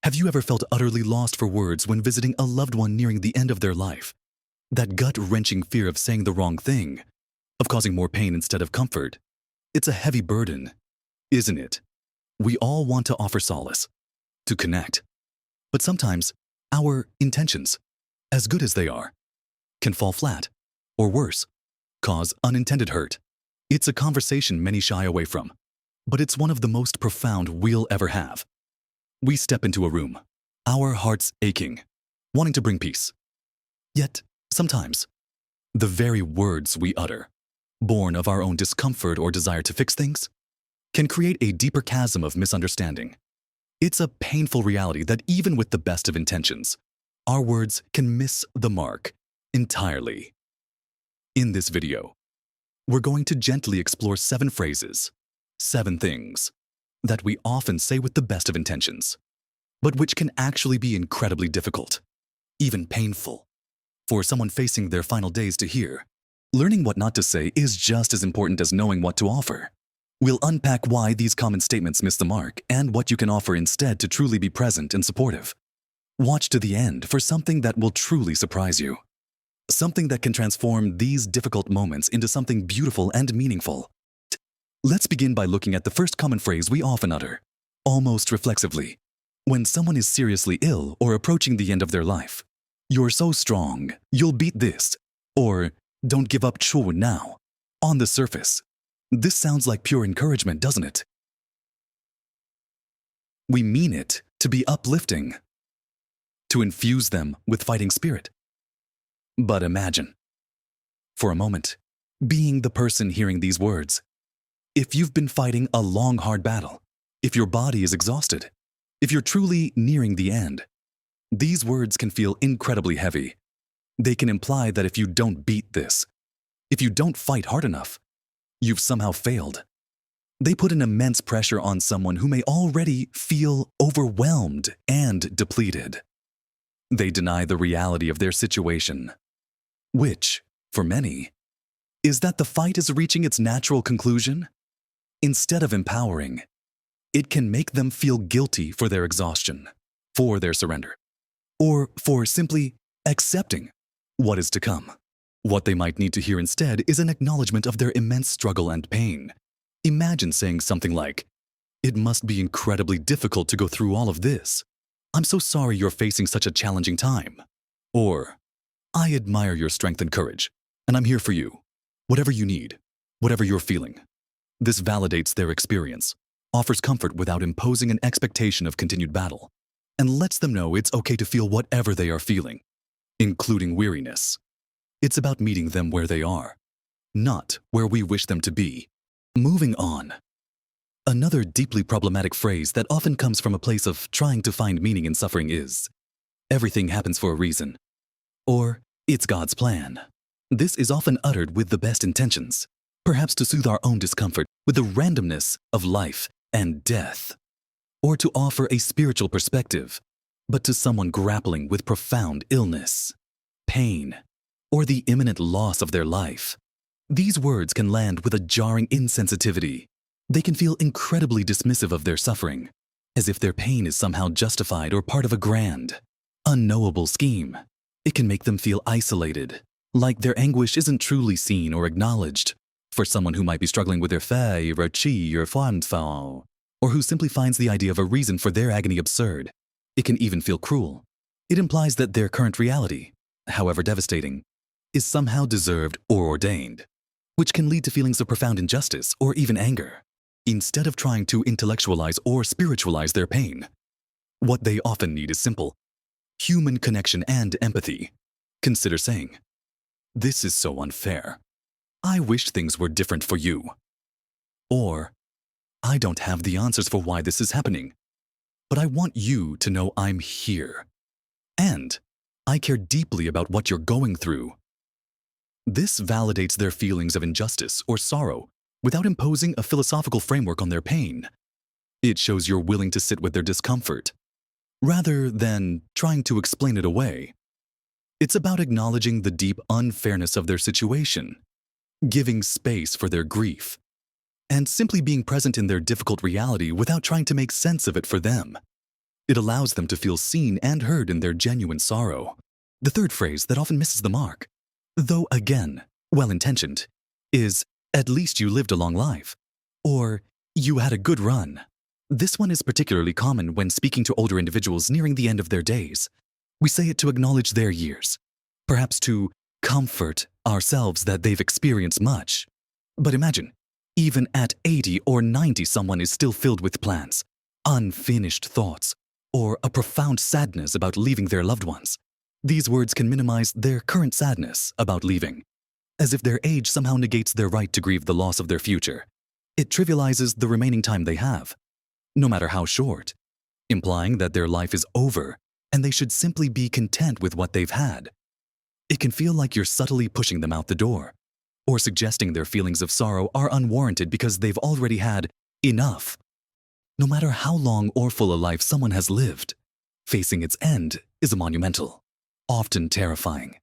Have you ever felt utterly lost for words when visiting a loved one nearing the end of their life? That gut-wrenching fear of saying the wrong thing, of causing more pain instead of comfort. It's a heavy burden, isn't it? We all want to offer solace, to connect. But sometimes our intentions, as good as they are, can fall flat, or worse, cause unintended hurt. It's a conversation many shy away from, but it's one of the most profound we'll ever have. We step into a room, our hearts aching, wanting to bring peace. Yet, sometimes, the very words we utter, born of our own discomfort or desire to fix things, can create a deeper chasm of misunderstanding. It's a painful reality that even with the best of intentions, our words can miss the mark entirely. In this video, we're going to gently explore 7 phrases, 7 things, that we often say with the best of intentions, but which can actually be incredibly difficult, even painful, for someone facing their final days to hear. Learning what not to say is just as important as knowing what to offer. We'll unpack why these common statements miss the mark and what you can offer instead to truly be present and supportive. Watch to the end for something that will truly surprise you. Something that can transform these difficult moments into something beautiful and meaningful. Let's begin by looking at the first common phrase we often utter, almost reflexively, when someone is seriously ill or approaching the end of their life. "You're so strong, you'll beat this," or "Don't give up now." On the surface, this sounds like pure encouragement, doesn't it? We mean it to be uplifting, to infuse them with fighting spirit. But imagine, for a moment, being the person hearing these words. If you've been fighting a long, hard battle, if your body is exhausted, if you're truly nearing the end, these words can feel incredibly heavy. They can imply that if you don't beat this, if you don't fight hard enough, you've somehow failed. They put an immense pressure on someone who may already feel overwhelmed and depleted. They deny the reality of their situation, which, for many, is that the fight is reaching its natural conclusion. Instead of empowering, it can make them feel guilty for their exhaustion, for their surrender, or for simply accepting what is to come. What they might need to hear instead is an acknowledgement of their immense struggle and pain. Imagine saying something like, "It must be incredibly difficult to go through all of this. I'm so sorry you're facing such a challenging time." Or, "I admire your strength and courage, and I'm here for you. Whatever you need, whatever you're feeling." This validates their experience, offers comfort without imposing an expectation of continued battle, and lets them know it's okay to feel whatever they are feeling, including weariness. It's about meeting them where they are, not where we wish them to be. Moving on. Another deeply problematic phrase that often comes from a place of trying to find meaning in suffering is, "Everything happens for a reason," or "It's God's plan." This is often uttered with the best intentions, perhaps to soothe our own discomfort with the randomness of life and death, or to offer a spiritual perspective, but to someone grappling with profound illness, pain, or the imminent loss of their life. These words can land with a jarring insensitivity. They can feel incredibly dismissive of their suffering, as if their pain is somehow justified or part of a grand, unknowable scheme. It can make them feel isolated, like their anguish isn't truly seen or acknowledged. For someone who might be struggling with their fei or qi or fanfao, or who simply finds the idea of a reason for their agony absurd, it can even feel cruel. It implies that their current reality, however devastating, is somehow deserved or ordained, which can lead to feelings of profound injustice or even anger. Instead of trying to intellectualize or spiritualize their pain, what they often need is simple human connection and empathy. Consider saying, "This is so unfair. I wish things were different for you." Or, "I don't have the answers for why this is happening, but I want you to know I'm here. And I care deeply about what you're going through." This validates their feelings of injustice or sorrow without imposing a philosophical framework on their pain. It shows you're willing to sit with their discomfort, rather than trying to explain it away. It's about acknowledging the deep unfairness of their situation, giving space for their grief, and simply being present in their difficult reality without trying to make sense of it for them. It allows them to feel seen and heard in their genuine sorrow. The third phrase that often misses the mark, though again, well-intentioned, is, "At least you lived a long life," or "You had a good run." This one is particularly common when speaking to older individuals nearing the end of their days. We say it to acknowledge their years, perhaps to comfort ourselves that they've experienced much. But imagine, even at 80 or 90, someone is still filled with plans, unfinished thoughts, or a profound sadness about leaving their loved ones. These words can minimize their current sadness about leaving, as if their age somehow negates their right to grieve the loss of their future. It trivializes the remaining time they have, no matter how short, implying that their life is over and they should simply be content with what they've had. It can feel like you're subtly pushing them out the door, or suggesting their feelings of sorrow are unwarranted because they've already had enough. No matter how long or full a life someone has lived, facing its end is a monumental, often terrifying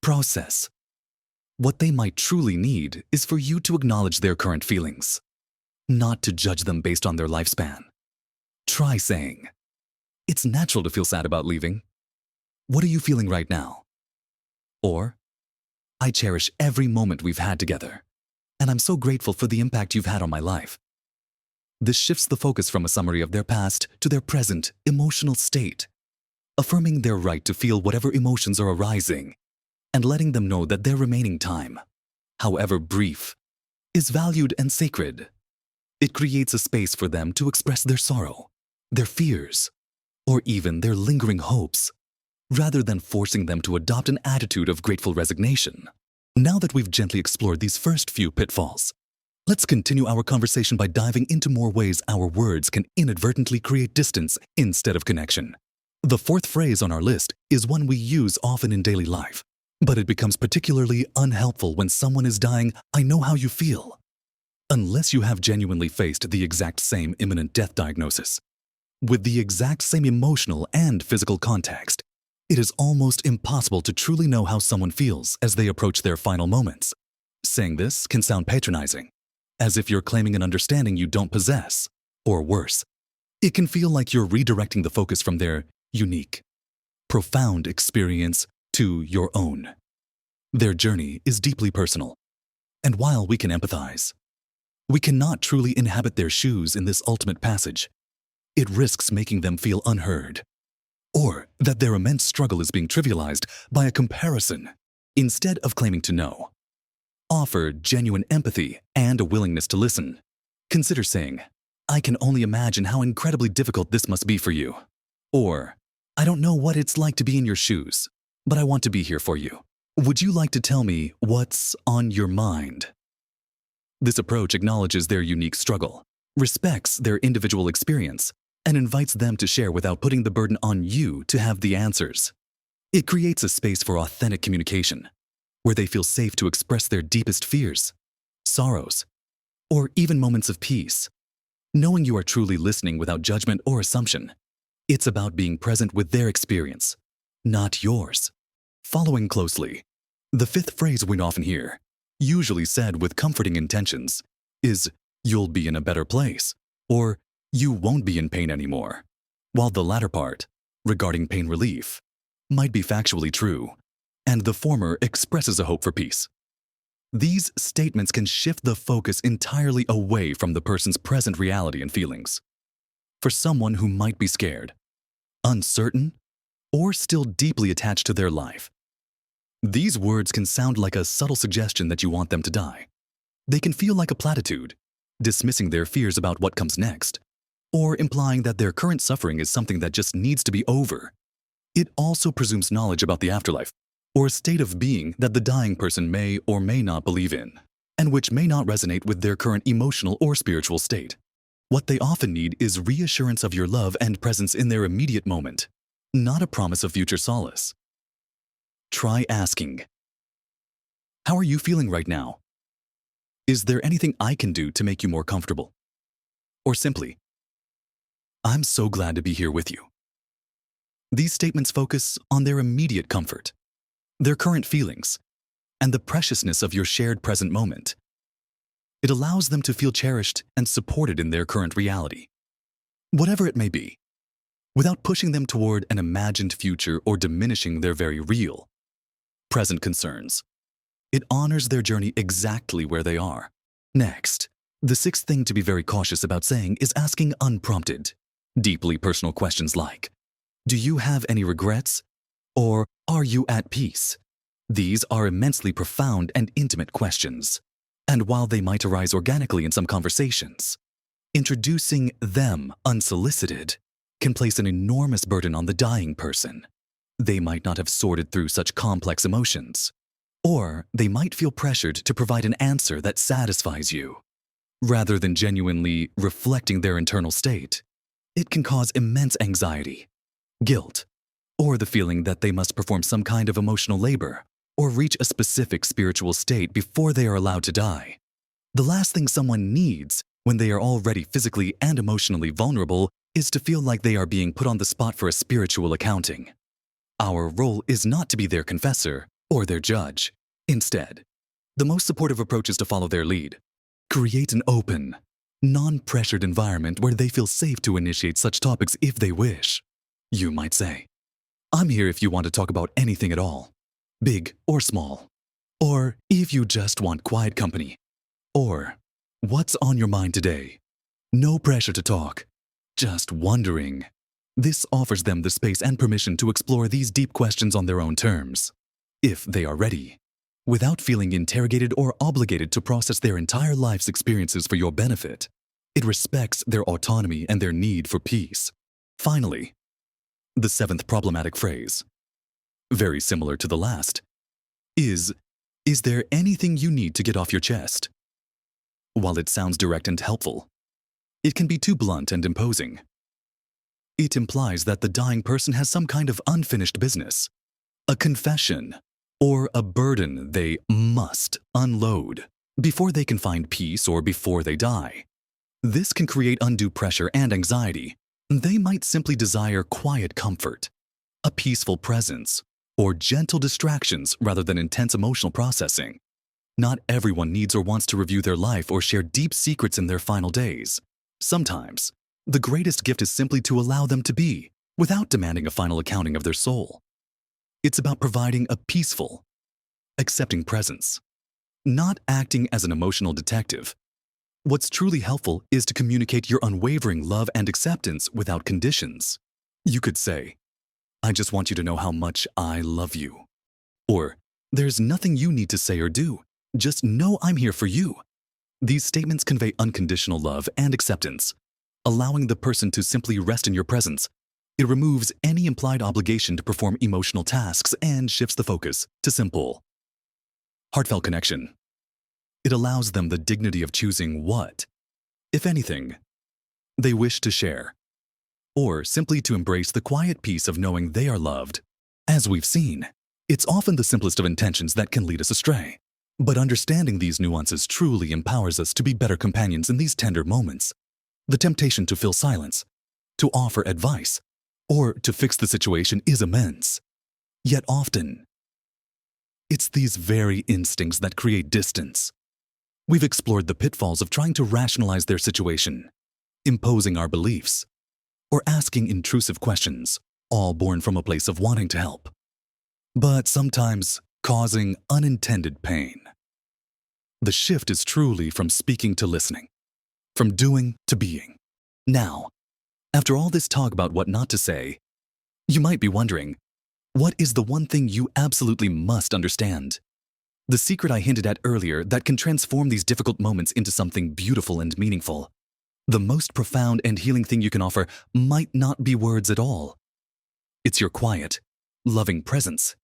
process. What they might truly need is for you to acknowledge their current feelings, not to judge them based on their lifespan. Try saying, "It's natural to feel sad about leaving. What are you feeling right now?" Or, "I cherish every moment we've had together, and I'm so grateful for the impact you've had on my life." This shifts the focus from a summary of their past to their present emotional state, affirming their right to feel whatever emotions are arising, and letting them know that their remaining time, however brief, is valued and sacred. It creates a space for them to express their sorrow, their fears, or even their lingering hopes, rather than forcing them to adopt an attitude of grateful resignation. Now that we've gently explored these first few pitfalls, let's continue our conversation by diving into more ways our words can inadvertently create distance instead of connection. The fourth phrase on our list is one we use often in daily life, but it becomes particularly unhelpful when someone is dying. "I know how you feel." Unless you have genuinely faced the exact same imminent death diagnosis, with the exact same emotional and physical context, it is almost impossible to truly know how someone feels as they approach their final moments. Saying this can sound patronizing, as if you're claiming an understanding you don't possess, or worse, it can feel like you're redirecting the focus from their unique, profound experience to your own. Their journey is deeply personal, and while we can empathize, we cannot truly inhabit their shoes in this ultimate passage. It risks making them feel unheard, or that their immense struggle is being trivialized by a comparison. Instead of claiming to know, offer genuine empathy and a willingness to listen. Consider saying, "I can only imagine how incredibly difficult this must be for you." Or, "I don't know what it's like to be in your shoes, but I want to be here for you. Would you like to tell me what's on your mind?" This approach acknowledges their unique struggle, respects their individual experience, and invites them to share without putting the burden on you to have the answers. It creates a space for authentic communication, where they feel safe to express their deepest fears, sorrows, or even moments of peace, knowing you are truly listening without judgment or assumption. It's about being present with their experience, not yours. Following closely, the fifth phrase we often hear, usually said with comforting intentions, is, "You'll be in a better place," or "You won't be in pain anymore," while the latter part, regarding pain relief, might be factually true, and the former expresses a hope for peace. These statements can shift the focus entirely away from the person's present reality and feelings. For someone who might be scared, uncertain, or still deeply attached to their life, these words can sound like a subtle suggestion that you want them to die. They can feel like a platitude, dismissing their fears about what comes next, or implying that their current suffering is something that just needs to be over. It also presumes knowledge about the afterlife, or a state of being that the dying person may or may not believe in, and which may not resonate with their current emotional or spiritual state. What they often need is reassurance of your love and presence in their immediate moment, not a promise of future solace. Try asking, "How are you feeling right now? Is there anything I can do to make you more comfortable?" Or simply, "I'm so glad to be here with you." These statements focus on their immediate comfort, their current feelings, and the preciousness of your shared present moment. It allows them to feel cherished and supported in their current reality, whatever it may be. without pushing them toward an imagined future or diminishing their very real, present concerns. It honors their journey exactly where they are. Next, the sixth thing to be very cautious about saying is asking unprompted, deeply personal questions like, do you have any regrets? Or are you at peace? These are immensely profound and intimate questions. And while they might arise organically in some conversations, introducing them unsolicited can place an enormous burden on the dying person. They might not have sorted through such complex emotions, or they might feel pressured to provide an answer that satisfies you. Rather than genuinely reflecting their internal state, it can cause immense anxiety, guilt, or the feeling that they must perform some kind of emotional labor or reach a specific spiritual state before they are allowed to die. The last thing someone needs when they are already physically and emotionally vulnerable is to feel like they are being put on the spot for a spiritual accounting. Our role is not to be their confessor or their judge. Instead, the most supportive approach is to follow their lead. Create an open, non-pressured environment where they feel safe to initiate such topics if they wish. You might say, I'm here if you want to talk about anything at all, big or small. Or if you just want quiet company. Or, what's on your mind today? No pressure to talk, just wondering. This offers them the space and permission to explore these deep questions on their own terms, if they are ready, without feeling interrogated or obligated to process their entire life's experiences for your benefit. It respects their autonomy and their need for peace. Finally, the seventh problematic phrase, very similar to the last, is there anything you need to get off your chest? While it sounds direct and helpful, it can be too blunt and imposing. It implies that the dying person has some kind of unfinished business, a confession, or a burden they must unload before they can find peace or before they die. This can create undue pressure and anxiety. They might simply desire quiet comfort, a peaceful presence, or gentle distractions rather than intense emotional processing. Not everyone needs or wants to review their life or share deep secrets in their final days. Sometimes, the greatest gift is simply to allow them to be, without demanding a final accounting of their soul. It's about providing a peaceful, accepting presence, not acting as an emotional detective. What's truly helpful is to communicate your unwavering love and acceptance without conditions. You could say, I just want you to know how much I love you. Or, there's nothing you need to say or do. Just know I'm here for you. These statements convey unconditional love and acceptance, allowing the person to simply rest in your presence. It removes any implied obligation to perform emotional tasks and shifts the focus to simple, heartfelt connection. It allows them the dignity of choosing what, if anything, they wish to share, or simply to embrace the quiet peace of knowing they are loved. As we've seen, it's often the simplest of intentions that can lead us astray. But understanding these nuances truly empowers us to be better companions in these tender moments. The temptation to fill silence, to offer advice, or to fix the situation is immense. Yet often, it's these very instincts that create distance. We've explored the pitfalls of trying to rationalize their situation, imposing our beliefs, or asking intrusive questions, all born from a place of wanting to help, but sometimes causing unintended pain. The shift is truly from speaking to listening, from doing to being. Now, after all this talk about what not to say, you might be wondering, what is the one thing you absolutely must understand? The secret I hinted at earlier that can transform these difficult moments into something beautiful and meaningful. The most profound and healing thing you can offer might not be words at all. It's your quiet, loving presence.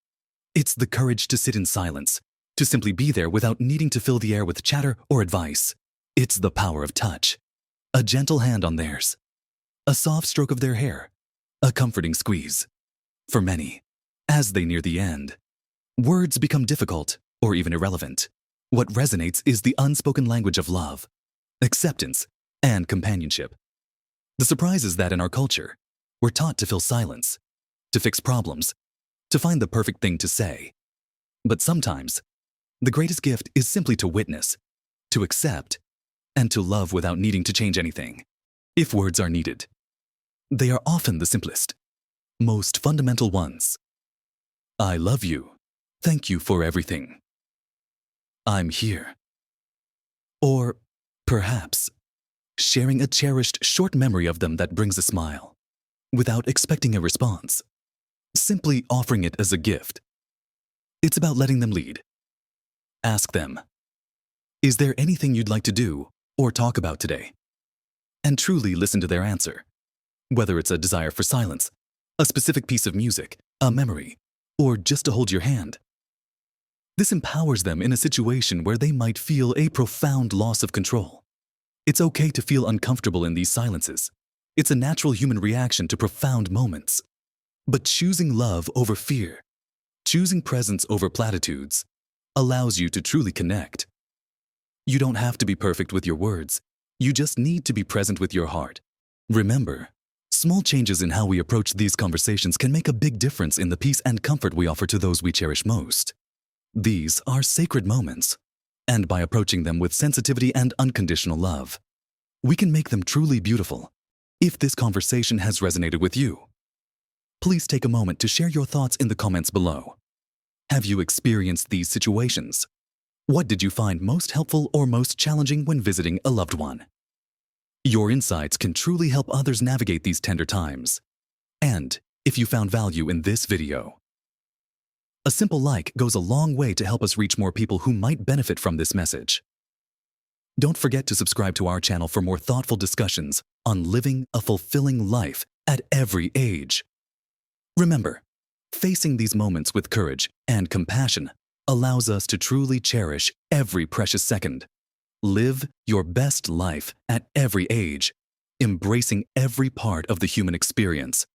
It's the courage to sit in silence, to simply be there without needing to fill the air with chatter or advice. It's the power of touch, a gentle hand on theirs, a soft stroke of their hair, a comforting squeeze. For many, as they near the end, words become difficult or even irrelevant. What resonates is the unspoken language of love, acceptance, and companionship. The surprise is that in our culture, we're taught to fill silence, to fix problems, to find the perfect thing to say. But sometimes, the greatest gift is simply to witness, to accept, and to love without needing to change anything. If words are needed, They are often the simplest, most fundamental ones. I love you. Thank you for everything. I'm here. Or perhaps sharing a cherished short memory of them that brings a smile, without expecting a response, simply offering it as a gift. It's about letting them lead. Ask them, is there anything you'd like to do or talk about today? And truly listen to their answer, whether it's a desire for silence, a specific piece of music, a memory, or just to hold your hand. This empowers them in a situation where they might feel a profound loss of control. It's okay to feel uncomfortable in these silences. It's a natural human reaction to profound moments. But choosing love over fear, choosing presence over platitudes, allows you to truly connect. You don't have to be perfect with your words. You just need to be present with your heart. Remember, small changes in how we approach these conversations can make a big difference in the peace and comfort we offer to those we cherish most. These are sacred moments, and by approaching them with sensitivity and unconditional love, we can make them truly beautiful. If this conversation has resonated with you, please take a moment to share your thoughts in the comments below. Have you experienced these situations? What did you find most helpful or most challenging when visiting a loved one? Your insights can truly help others navigate these tender times. And if you found value in this video, a simple like goes a long way to help us reach more people who might benefit from this message. Don't forget to subscribe to our channel for more thoughtful discussions on living a fulfilling life at every age. Remember, facing these moments with courage and compassion allows us to truly cherish every precious second. Live your best life at every age, embracing every part of the human experience.